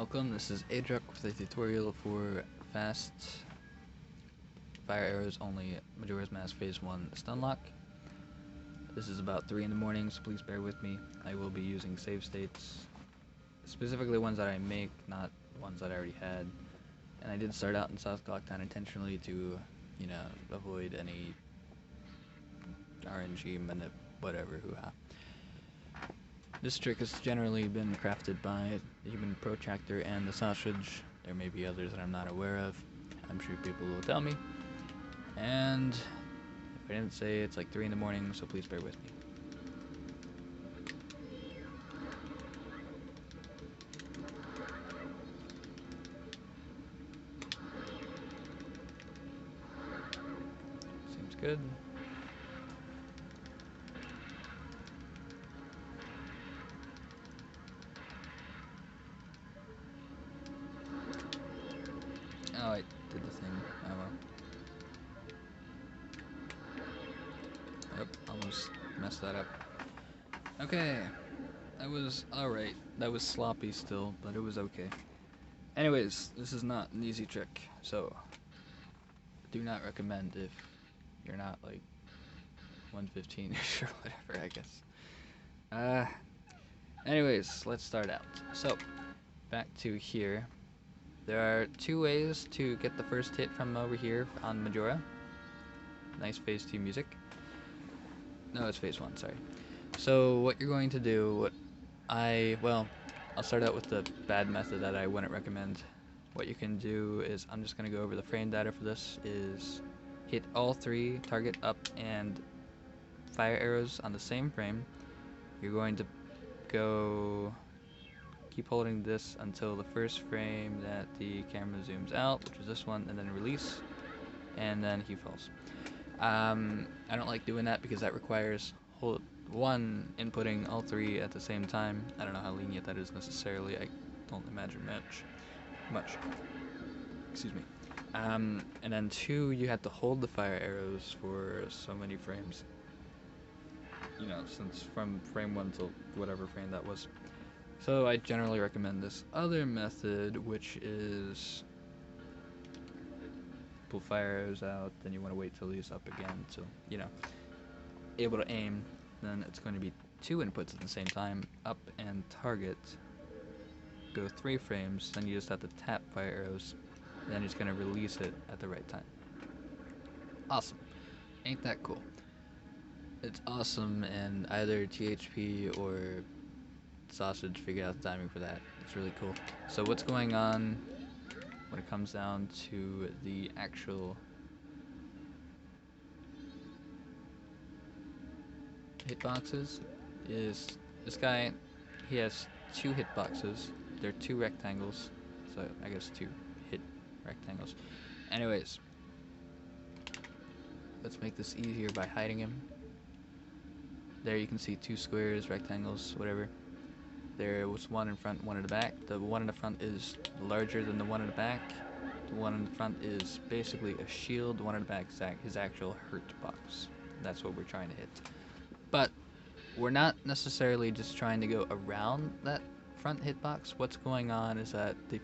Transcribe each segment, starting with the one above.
Welcome, this is Adruck with a tutorial for fast fire arrows only Majora's Mask Phase 1 Stunlock. This is about 3 in the morning, so please bear with me. I will be using save states, specifically ones that I make, not ones that I already had. And I did start out in South Clocktown intentionally to, avoid any RNG, whatever, hoo-ha. This trick has generally been crafted by TheHumanProtractor and TheSausage. There may be others that I'm not aware of. I'm sure people will tell me. And if I didn't say, it's like 3 in the morning, so please bear with me. Seems good. Oh, I did the thing. Oh well. Yep, almost messed that up. Okay. That was alright. That was sloppy still, but it was okay. Anyways, this is not an easy trick, so do not recommend if you're not like 115-ish or whatever, I guess. Anyways, let's start out. So, back to here. There are 2 ways to get the first hit from over here on Majora. Nice phase 2 music. No, it's phase 1, sorry. So what you're going to do, I'll start out with the bad method that I wouldn't recommend. What you can do is, I'm just going to go over the frame data for this, is hit all 3 target up and fire arrows on the same frame. You're going to keep holding this until the first frame that the camera zooms out, which is this one, and then release, and then he falls. I don't like doing that because that requires inputting all 3 at the same time. I don't know how lenient that is necessarily. I don't imagine much. Excuse me. And then 2, you have to hold the fire arrows for so many frames. Since from frame 1 to whatever frame that was. So I generally recommend this other method, which is pull fire arrows out, then you want to wait till he's up again to, able to aim. Then it's going to be 2 inputs at the same time, up and target. Go 3 frames, then you just have to tap fire arrows, and then he's going to release it at the right time. Awesome. Ain't that cool? It's awesome, and either THP or Sausage figure out the timing for that. It's really cool. So what's going on when it comes down to the actual hitboxes is this guy, he has 2 hitboxes. They're 2 rectangles, so I guess 2 hit rectangles. Anyways, let's make this easier by hiding him. There you can see 2 squares, rectangles, whatever. There was 1 in front, 1 in the back. The one in the front is larger than the one in the back. The one in the front is basically a shield. The one in the back is his actual hurt box. That's what we're trying to hit. But we're not necessarily just trying to go around that front hitbox. What's going on is that the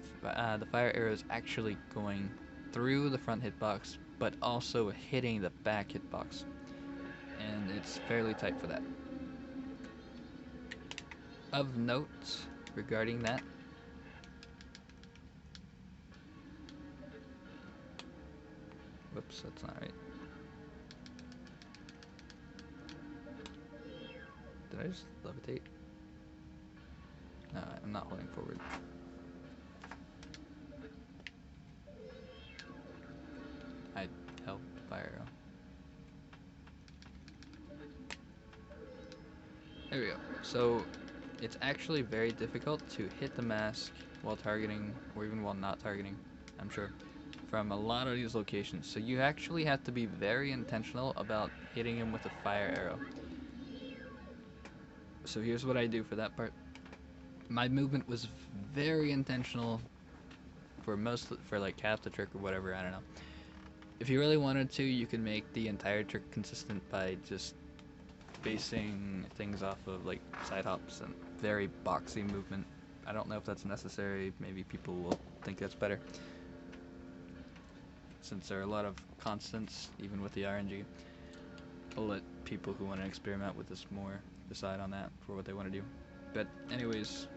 fire arrow is actually going through the front hitbox, but also hitting the back hitbox. And it's fairly tight for that. Of note regarding that, whoops, that's not right. Did I just levitate? No, I'm not holding forward. I held the fire arrow. There we go. So it's actually very difficult to hit the mask while targeting, or even while not targeting, I'm sure, from a lot of these locations. So you actually have to be very intentional about hitting him with a fire arrow. So here's what I do for that part. My movement was very intentional for like half the trick or whatever, I don't know. If you really wanted to, you could make the entire trick consistent by just basing things off of like side hops and very boxy movement. I don't know if that's necessary. Maybe people will think that's better. Since there are a lot of constants, even with the RNG, I'll let people who want to experiment with this more decide on that for what they want to do. But anyways,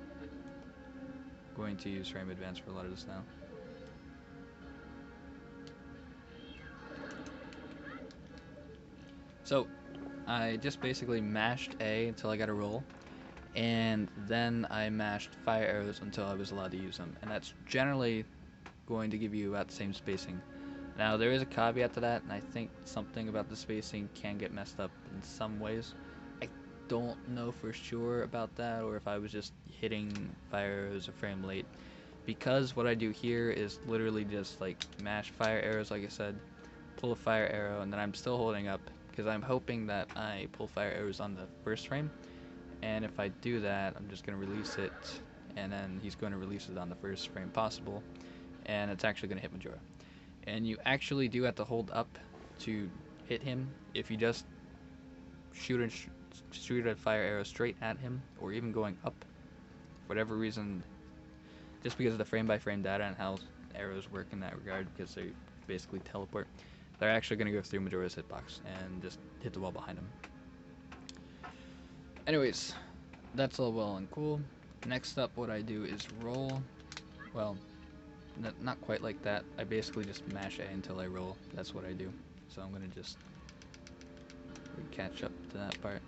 going to use frame advance for a lot of this now. So I just basically mashed A until I got a roll, and then I mashed fire arrows until I was allowed to use them, and that's generally going to give you about the same spacing. Now there is a caveat to that, and I think something about the spacing can get messed up in some ways. I don't know for sure about that, or if I was just hitting fire arrows a frame late, because what I do here is literally just like mash fire arrows, like I said, pull a fire arrow, and then I'm still holding up, because I'm hoping that I pull fire arrows on the first frame, and if I do that, I'm just going to release it, and then he's going to release it on the first frame possible, and it's actually going to hit Majora. And you actually do have to hold up to hit him. If you just shoot a fire arrow straight at him, or even going up, for whatever reason, just because of the frame-by-frame data and how arrows work in that regard, because they basically teleport, they're actually going to go through Majora's hitbox and just hit the wall behind him. Anyways, that's all well and cool. Next up, what I do is roll. Well, not quite like that. I basically just mash A until I roll. That's what I do. So I'm going to just catch up to that part.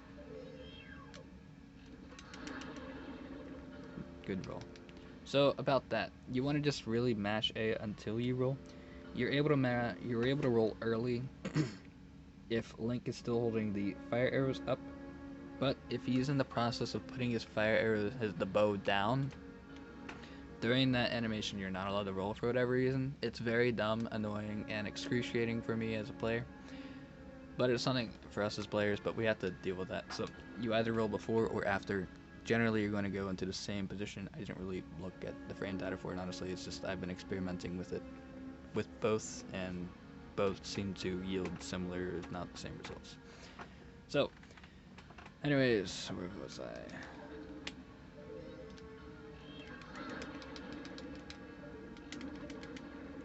Good roll. So about that, you want to just really mash A until you roll. You're able to roll early if Link is still holding the fire arrows up, but if he's in the process of putting his fire arrows, the bow down, during that animation you're not allowed to roll for whatever reason. It's very dumb, annoying, and excruciating for me as a player, but it's something for us as players, but we have to deal with that. So you either roll before or after. Generally you're going to go into the same position. I didn't really look at the frame data for it, honestly. It's just I've been experimenting with it with both, and both seem to yield similar, if not the same results. So anyways, where was I?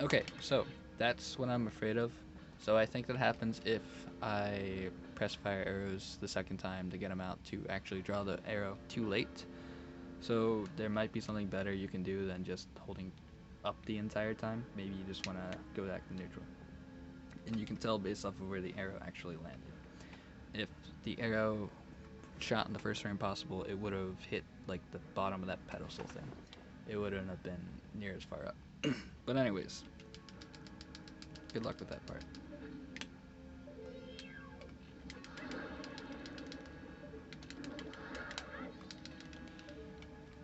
Okay, so that's what I'm afraid of. So I think that happens if I press fire arrows the second time to get him out to actually draw the arrow too late. So there might be something better you can do than just holding up the entire time. Maybe you just want to go back to neutral. And you can tell based off of where the arrow actually landed. If the arrow shot in the first frame possible, it would have hit like the bottom of that pedestal thing. It wouldn't have been near as far up. But anyways, good luck with that part.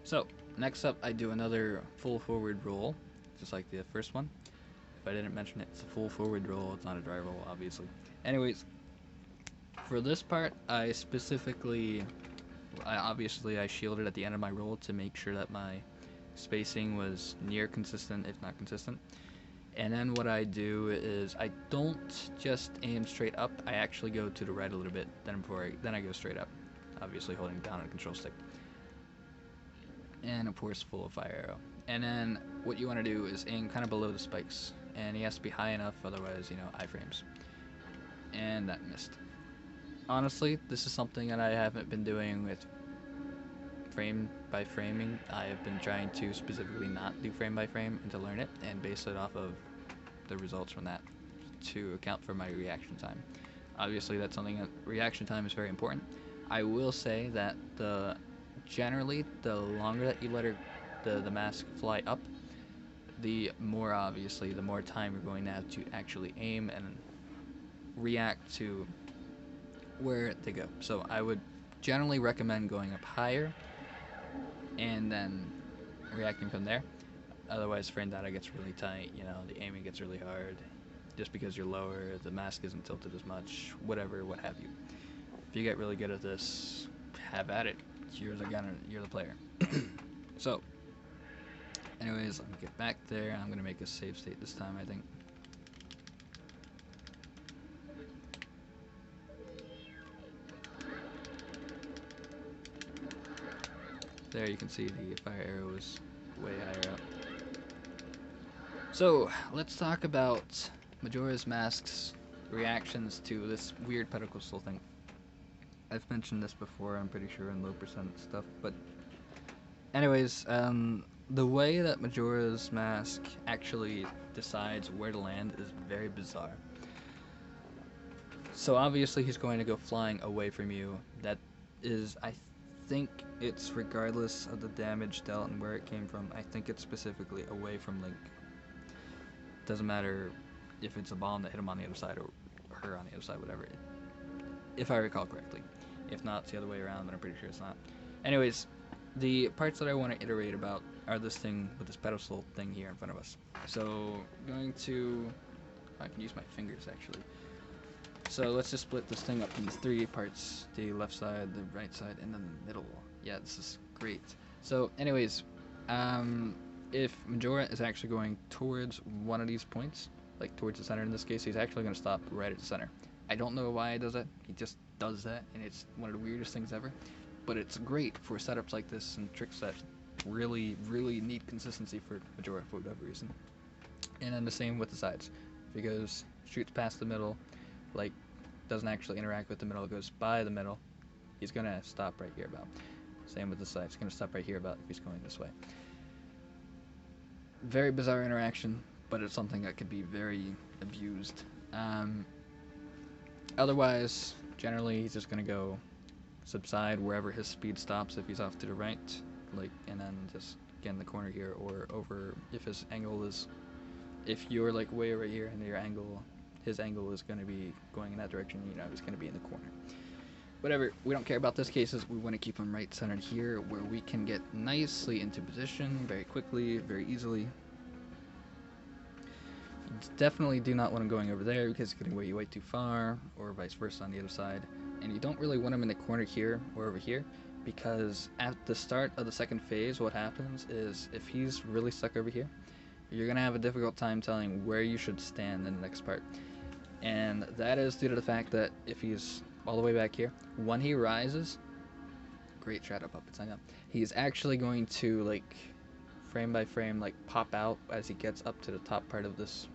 So next up, I do another full forward roll, just like the first one. If I didn't mention it, it's a full forward roll. It's not a dry roll, obviously. Anyways, for this part, I shielded at the end of my roll to make sure that my spacing was near consistent, if not consistent. And then what I do is I don't just aim straight up. I actually go to the right a little bit. Then I go straight up, obviously holding down on the control stick. And of course, full of fire arrow. And then what you want to do is aim kind of below the spikes, and he has to be high enough, otherwise, iframes. And that missed. Honestly, this is something that I haven't been doing with frame by framing. I have been trying to specifically not do frame by frame and to learn it and base it off of the results from that to account for my reaction time. Obviously, that's something that reaction time is very important. I will say that generally the longer that you let the mask fly up, the more time you're going to have to actually aim and react to where to go. So I would generally recommend going up higher and then reacting from there. Otherwise, frame data gets really tight, the aiming gets really hard. Just because you're lower, the mask isn't tilted as much, whatever, what have you. If you get really good at this, have at it. It's yours again, you're the player. So, anyways, let me get back there. I'm going to make a save state this time, I think. There you can see the fire arrow is way higher up. So, let's talk about Majora's Mask's reactions to this weird pedestal thing. I've mentioned this before, I'm pretty sure, in low percent stuff, but anyways, the way that Majora's Mask actually decides where to land is very bizarre. So obviously he's going to go flying away from you. That is, I think it's regardless of the damage dealt and where it came from. I think it's specifically away from Link. Doesn't matter if it's a bomb that hit him on the other side or her on the other side, whatever. If I recall correctly. If not, it's the other way around, then I'm pretty sure it's not. Anyways, the parts that I want to iterate about are this thing with this pedestal thing here in front of us. So, going to... I can use my fingers, actually. So, let's just split this thing up into 3 parts. The left side, the right side, and then the middle. Yeah, this is great. So, anyways, if Majora is actually going towards one of these points, like towards the center in this case, he's actually going to stop right at the center. I don't know why he does that. He just does that, and it's one of the weirdest things ever. But it's great for setups like this and tricks that really, really need consistency for Majora for whatever reason. And then the same with the sides. If he goes, shoots past the middle, like, doesn't actually interact with the middle, goes by the middle, he's going to stop right here about. Same with the sides. He's going to stop right here about if he's going this way. Very bizarre interaction, but it's something that could be very abused. Otherwise, generally, he's just going to go subside wherever his speed stops if he's off to the right, like, and then just get in the corner here, or over if his angle is, if you're like way over here and your angle, his angle is going to be going in that direction, you know, he's going to be in the corner. Whatever, we don't care about those cases. We want to keep him right centered here where we can get nicely into position very quickly, very easily. Definitely do not want him going over there because it's getting way too far, or vice versa on the other side. And you don't really want him in the corner here or over here, because at the start of the second phase, what happens is if he's really stuck over here, you're going to have a difficult time telling where you should stand in the next part. And that is due to the fact that if he's all the way back here, when he rises, great shadow puppets, I know, he's actually going to, like, frame by frame, like, pop out as he gets up to the top part of this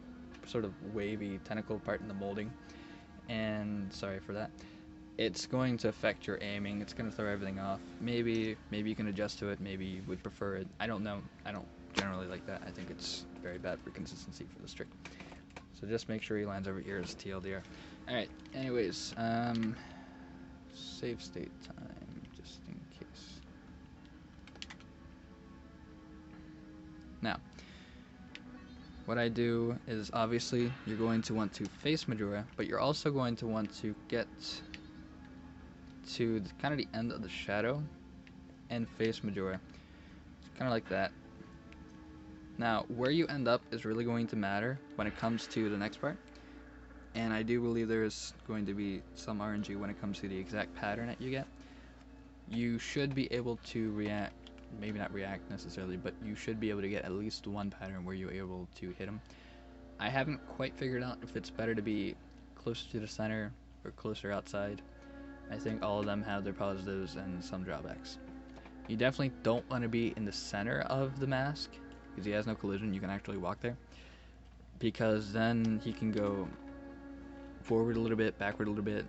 sort of wavy tentacle part in the molding. And sorry for that. It's going to affect your aiming. It's going to throw everything off. Maybe you can adjust to it. Maybe you would prefer it. I don't know. I don't generally like that. I think it's very bad for consistency for this trick. So just make sure he lands over here as TLDR. Alright, anyways, save state time, just in case. Now, what I do is, obviously, you're going to want to face Majora, but you're also going to want to get to kind of the end of the shadow and face Majora. Kind of like that. Now, where you end up is really going to matter when it comes to the next part. And I do believe there is going to be some RNG when it comes to the exact pattern that you get. You should be able to react, maybe not react necessarily, but you should be able to get at least one pattern where you're able to hit him. I haven't quite figured out if it's better to be closer to the center or closer outside. I think all of them have their positives and some drawbacks. You definitely don't want to be in the center of the mask, because he has no collision. You can actually walk there, because then he can go forward a little bit, backward a little bit,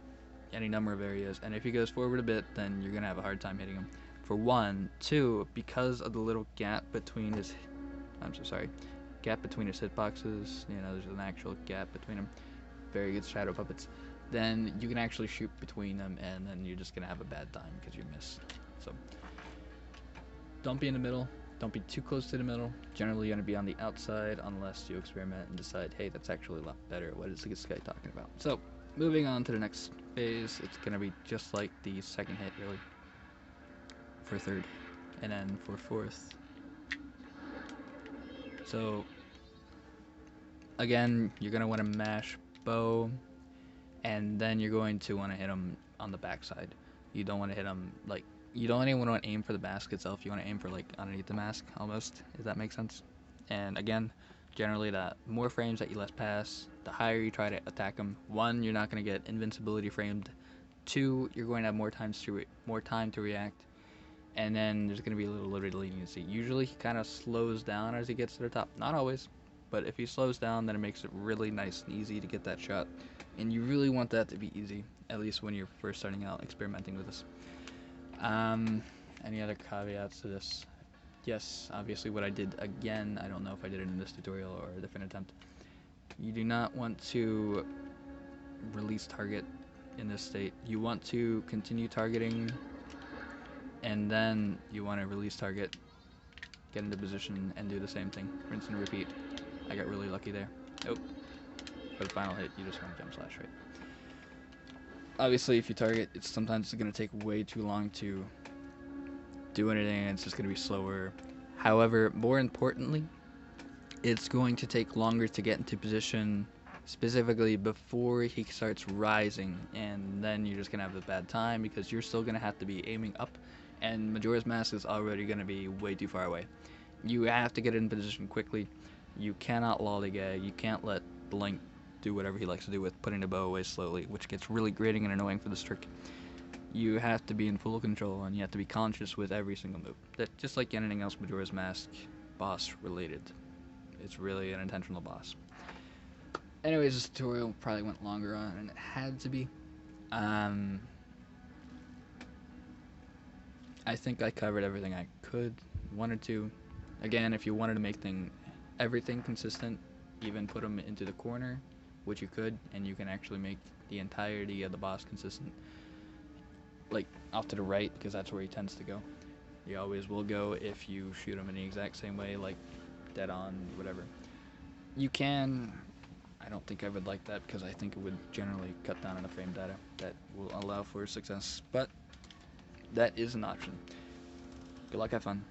any number of areas. And if he goes forward a bit, then you're gonna have a hard time hitting him. For one, two, because of the little gap between his, gap between his hitboxes. You know, there's an actual gap between them. Very good shadow puppets. Then you can actually shoot between them, and then you're just gonna have a bad time because you miss. So don't be in the middle. Don't be too close to the middle. Generally, you're going to be on the outside unless you experiment and decide, hey, that's actually a lot better. What is this guy talking about? So, moving on to the next phase, it's going to be just like the second hit, really, for third, and then for fourth. So, again, you're going to want to mash bow, and then you're going to want to hit him on the backside. You don't want to hit him, like, you don't even want to aim for the mask itself. You want to aim for, like, underneath the mask, almost, if that makes sense. And again, generally, the more frames that you let pass, the higher you try to attack them. One, you're not going to get invincibility framed. Two, you're going to have more time to react. and then there's going to be a little bit of leniency. Usually he kind of slows down as he gets to the top. Not always, but if he slows down, then it makes it really nice and easy to get that shot. And you really want that to be easy, at least when you're first starting out experimenting with this. Any other caveats to this? Yes, obviously what I did again, I don't know if I did it in this tutorial or a different attempt. You do not want to release target in this state. You want to continue targeting, and then you want to release target, get into position, and do the same thing. Rinse and repeat. I got really lucky there. Oh, for the final hit, you just want to jump slash, right? Obviously, if you target, it's sometimes going to take way too long to do anything, and it's just going to be slower. However, more importantly, it's going to take longer to get into position, specifically before he starts rising, and then you're just going to have a bad time because you're still going to have to be aiming up, and Majora's Mask is already going to be way too far away. You have to get in position quickly. You cannot lollygag. You can't let Link do whatever he likes to do with putting the bow away slowly, which gets really grating and annoying for this trick. You have to be in full control, and you have to be conscious with every single move. That, just like anything else Majora's Mask boss related. It's really an intentional boss. Anyways, this tutorial probably went longer on, and it had to be. I think I covered everything I wanted to. Again, if you wanted to make everything consistent, even put them into the corner, which you could, and you can actually make the entirety of the boss consistent. Like, off to the right, because that's where he tends to go. He always will go if you shoot him in the exact same way, like dead on, whatever. You can. I don't think I would like that, because I think it would generally cut down on the frame data. That will allow for success, but that is an option. Good luck, have fun.